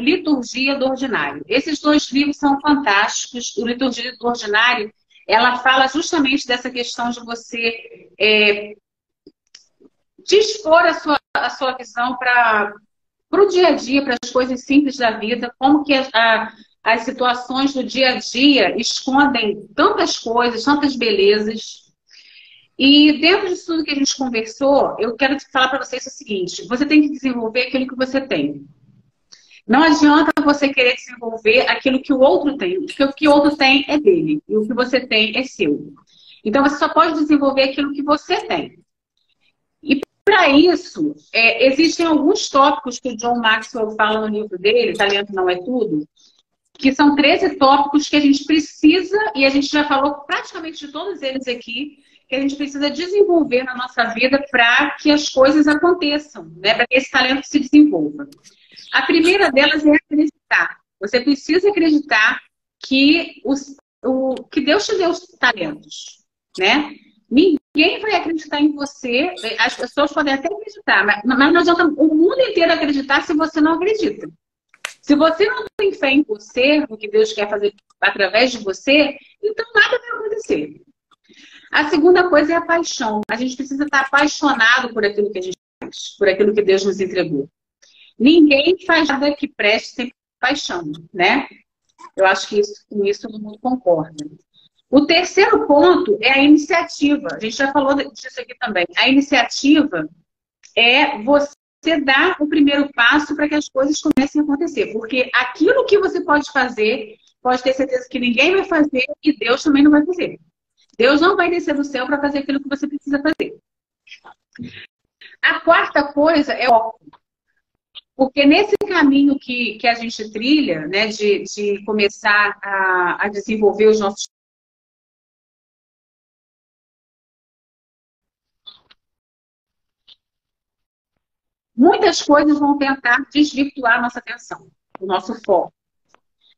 do Ordinário. Esses dois livros são fantásticos. O Liturgia do Ordinário, ela fala justamente dessa questão de você dispor a sua visão para o dia a dia, para as coisas simples da vida, como que as situações do dia a dia escondem tantas coisas, tantas belezas. E dentro disso tudo que a gente conversou, eu quero falar para vocês o seguinte: você tem que desenvolver aquilo que você tem. Não adianta você querer desenvolver aquilo que o outro tem, porque o que o outro tem é dele e o que você tem é seu. Então você só pode desenvolver aquilo que você tem. E para isso, existem alguns tópicos que o John Maxwell fala no livro dele, Talento Não É Tudo, que são 13 tópicos que a gente precisa, e a gente já falou praticamente de todos eles aqui, que a gente precisa desenvolver na nossa vida para que as coisas aconteçam, né? Para que esse talento se desenvolva. A primeira delas é acreditar. Você precisa acreditar que que Deus te deu os talentos, né? Ninguém vai acreditar em você. As pessoas podem até acreditar, mas não adianta o mundo inteiro acreditar se você não acredita. Se você não tem fé em você, no que Deus quer fazer através de você, então nada vai acontecer. A segunda coisa é a paixão. A gente precisa estar apaixonado por aquilo que a gente faz, por aquilo que Deus nos entregou. Ninguém faz nada que preste sem paixão, né? Eu acho que com isso todo mundo concorda. O terceiro ponto é a iniciativa. A gente já falou disso aqui também. A iniciativa é você dar o primeiro passo para que as coisas comecem a acontecer. Porque aquilo que você pode fazer, pode ter certeza que ninguém vai fazer e Deus também não vai fazer. Deus não vai descer do céu para fazer aquilo que você precisa fazer. A quarta coisa é o foco. Porque nesse caminho que a gente trilha, né, de começar a desenvolver os nossos... Muitas coisas vão tentar desvirtuar a nossa atenção, o nosso foco.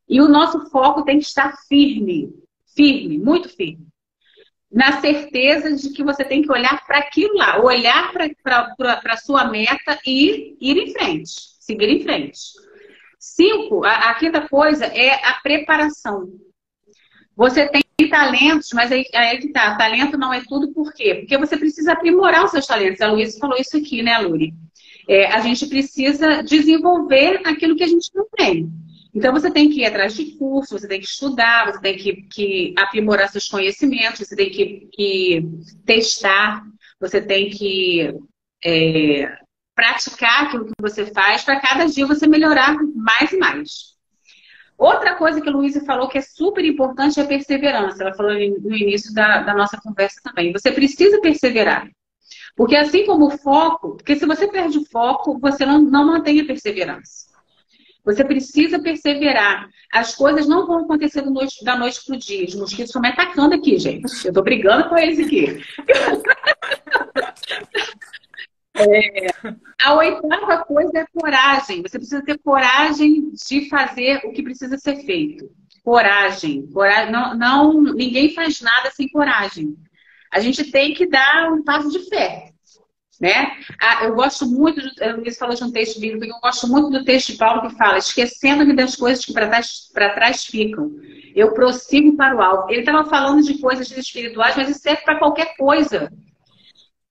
E o nosso foco tem que estar firme, firme, muito firme. Na certeza de que você tem que olhar para aquilo lá, olhar para a sua meta e ir em frente, seguir em frente. 5, a quinta coisa é a preparação. Você tem talentos, mas aí que tá. Talento não é tudo, por quê? Porque você precisa aprimorar os seus talentos. A Luísa falou isso aqui, né, Luri? A gente precisa desenvolver aquilo que a gente não tem. Então, você tem que ir atrás de curso, você tem que estudar, você tem que aprimorar seus conhecimentos, você tem que testar, você tem que praticar aquilo que você faz para cada dia você melhorar mais e mais. Outra coisa que a Luísa falou que é super importante é a perseverança. Ela falou no início da nossa conversa também. Você precisa perseverar. Porque assim como o foco, porque se você perde o foco, você não mantém a perseverança. Você precisa perseverar. As coisas não vão acontecer da noite para o dia. Os mosquitos estão me atacando aqui, gente. Eu estou brigando com eles aqui. A 8ª coisa é coragem. Você precisa ter coragem de fazer o que precisa ser feito. Coragem. Ninguém faz nada sem coragem. A gente tem que dar um passo de fé. Né? Eu gosto muito, o Luiz falou de um texto bíblico, eu gosto muito do texto de Paulo que fala: esquecendo-me das coisas que para trás ficam, eu prossigo para o alto. Ele estava falando de coisas espirituais, mas isso serve para qualquer coisa.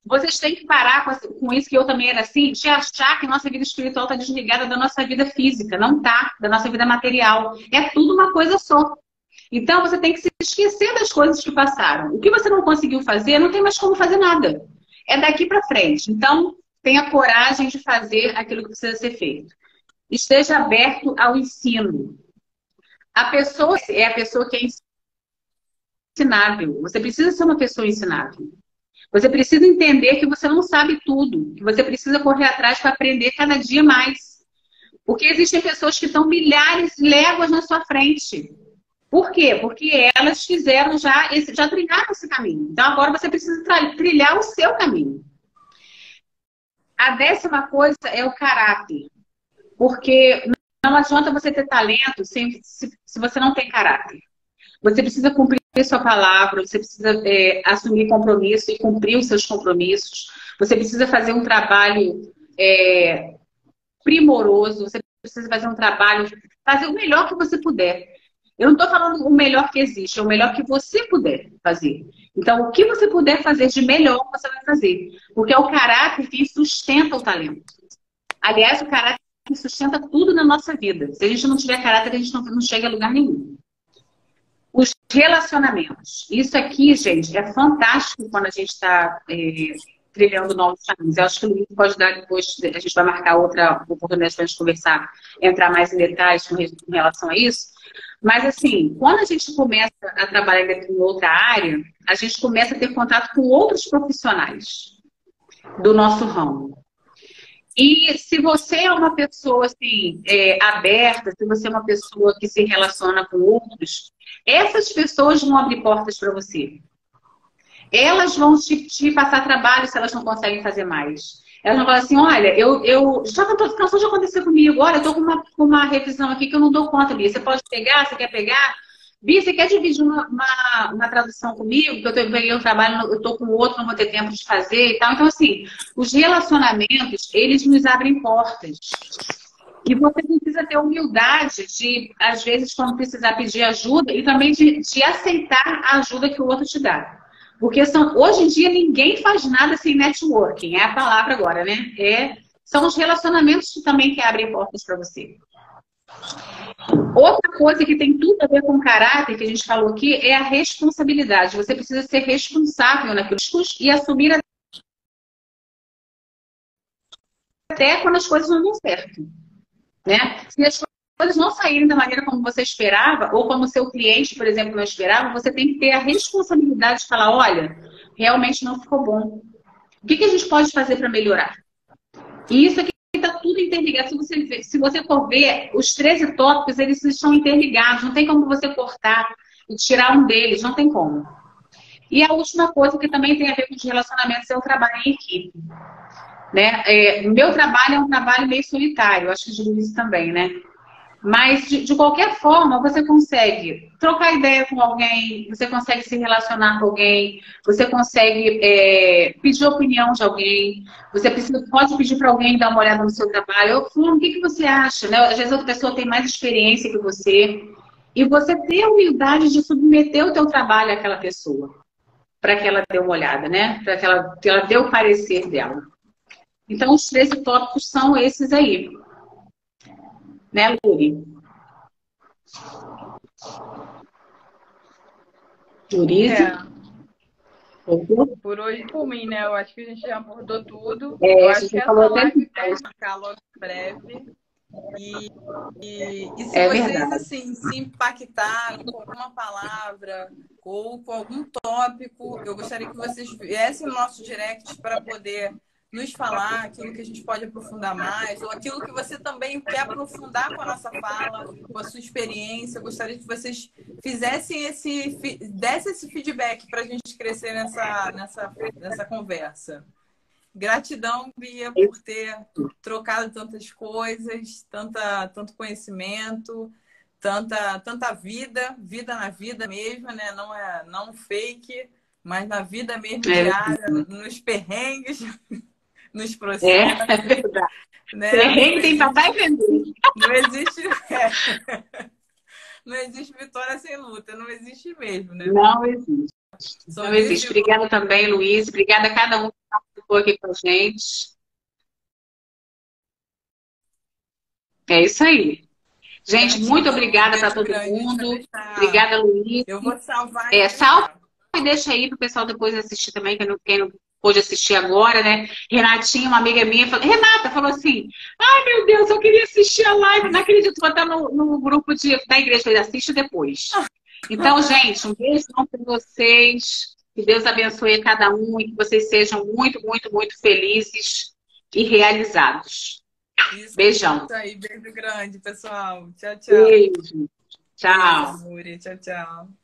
Vocês têm que parar com isso, que eu também era assim, de achar que nossa vida espiritual está desligada da nossa vida física. Não está, da nossa vida material. É tudo uma coisa só. Então você tem que se esquecer das coisas que passaram. O que você não conseguiu fazer, não tem mais como fazer nada. É daqui para frente. Então, tenha coragem de fazer aquilo que precisa ser feito. Esteja aberto ao ensino. A pessoa é a pessoa que é ensinável. Você precisa ser uma pessoa ensinável. Você precisa entender que você não sabe tudo. Que você precisa correr atrás para aprender cada dia mais. Porque existem pessoas que estão milhares de léguas na sua frente. Por quê? Porque elas fizeram já trilharam esse caminho. Então agora você precisa trilhar o seu caminho. A 10ª coisa é o caráter. Porque não adianta você ter talento se você não tem caráter. Você precisa cumprir sua palavra, você precisa assumir compromisso e cumprir os seus compromissos. Você precisa fazer um trabalho primoroso, você precisa fazer um trabalho, fazer o melhor que você puder. Eu não estou falando o melhor que existe, é o melhor que você puder fazer. Então, o que você puder fazer de melhor, você vai fazer. Porque é o caráter que sustenta o talento. Aliás, o caráter que sustenta tudo na nossa vida. Se a gente não tiver caráter, a gente não chega a lugar nenhum. Os relacionamentos. Isso aqui, gente, é fantástico quando a gente está trilhando novos caminhos. Eu acho que o Luiz pode dar depois, a gente vai marcar outra oportunidade para a gente conversar, entrar mais em detalhes com relação a isso. Mas, assim, quando a gente começa a trabalhar em outra área, a gente começa a ter contato com outros profissionais do nosso ramo. E se você é uma pessoa, assim, aberta, se você é uma pessoa que se relaciona com outros, essas pessoas vão abrir portas para você. Elas vão te passar trabalho se elas não conseguem fazer mais. Elas vão falar assim: olha, eu já cansou de acontecer comigo. Olha, eu tô com uma revisão aqui que eu não dou conta, Bia. Você pode pegar? Você quer pegar? Bia, você quer dividir uma tradução comigo? Que eu peguei um trabalho, eu tô com outro, não vou ter tempo de fazer e tal. Então, assim, os relacionamentos, eles nos abrem portas. E você precisa ter humildade de, às vezes, quando precisar pedir ajuda, e também de aceitar a ajuda que o outro te dá. Porque hoje em dia ninguém faz nada sem networking, é a palavra agora, né? São os relacionamentos que também que abrem portas para você. Outra coisa que tem tudo a ver com caráter, que a gente falou aqui, é a responsabilidade. Você precisa ser responsável naquilo e assumir até quando as coisas não dão certo. Né? Se as coisas não saírem da maneira como você esperava, ou como o seu cliente, por exemplo, não esperava, você tem que ter a responsabilidade de falar: olha, realmente não ficou bom. O que a gente pode fazer para melhorar? E isso aqui está tudo interligado. Se você for ver, os 13 tópicos, eles estão interligados. Não tem como você cortar e tirar um deles, não tem como. E a última coisa que também tem a ver com os relacionamentos é o trabalho em equipe. Né? Meu trabalho é um trabalho meio solitário, acho que o Luiz também, né? Mas, de qualquer forma, você consegue trocar ideia com alguém, você consegue se relacionar com alguém, você consegue pedir opinião de alguém, você pode pedir para alguém dar uma olhada no seu trabalho. Eu falo, o que você acha? Né? Às vezes outra pessoa tem mais experiência que você. E você ter a humildade de submeter o teu trabalho àquela pessoa, para que ela dê uma olhada, né? Para que ela dê o parecer dela. Então, os 13 tópicos são esses aí. Né, Luri? Lurize? Por hoje, por mim, né? Eu acho que a gente já abordou tudo. A Eu acho gente que essa falou até live vai marcar logo em breve. E se vocês, verdade. assim, se impactaram com alguma palavra ou com algum tópico, eu gostaria que vocês viessem no nosso direct para poder nos falar aquilo que a gente pode aprofundar mais, ou aquilo que você também quer aprofundar com a nossa fala, com a sua experiência. Eu gostaria que vocês fizessem dessem esse feedback para a gente crescer nessa conversa. Gratidão, Bia, por ter trocado tantas coisas, tanto conhecimento, tanta vida na vida mesmo, né? Não fake, mas na vida mesmo diária, nos perrengues, nos processos. É verdade. Né? Perrengue tem papai vender. Não existe vitória sem luta, não existe mesmo, né? Não existe. Não existe. Obrigada também, Luiz. Obrigada a cada um que participou aqui com a gente. É isso aí. Gente, muito obrigada para todo mundo. Obrigada, Luiz. Eu vou salvar. Salve e deixa aí para o pessoal depois assistir também, quem não pôde assistir agora, né? Renatinha, uma amiga minha, Renata falou assim: ai, meu Deus, eu queria assistir a live. Não acredito, vou estar no grupo da igreja. Eu assiste depois. Então, gente, um beijo para vocês. Que Deus abençoe a cada um e que vocês sejam muito, muito, muito felizes e realizados. Isso, beijão. Isso aí, beijo grande, pessoal. Tchau, tchau. Beijo. Tchau. Beijo, Muri. Tchau, tchau.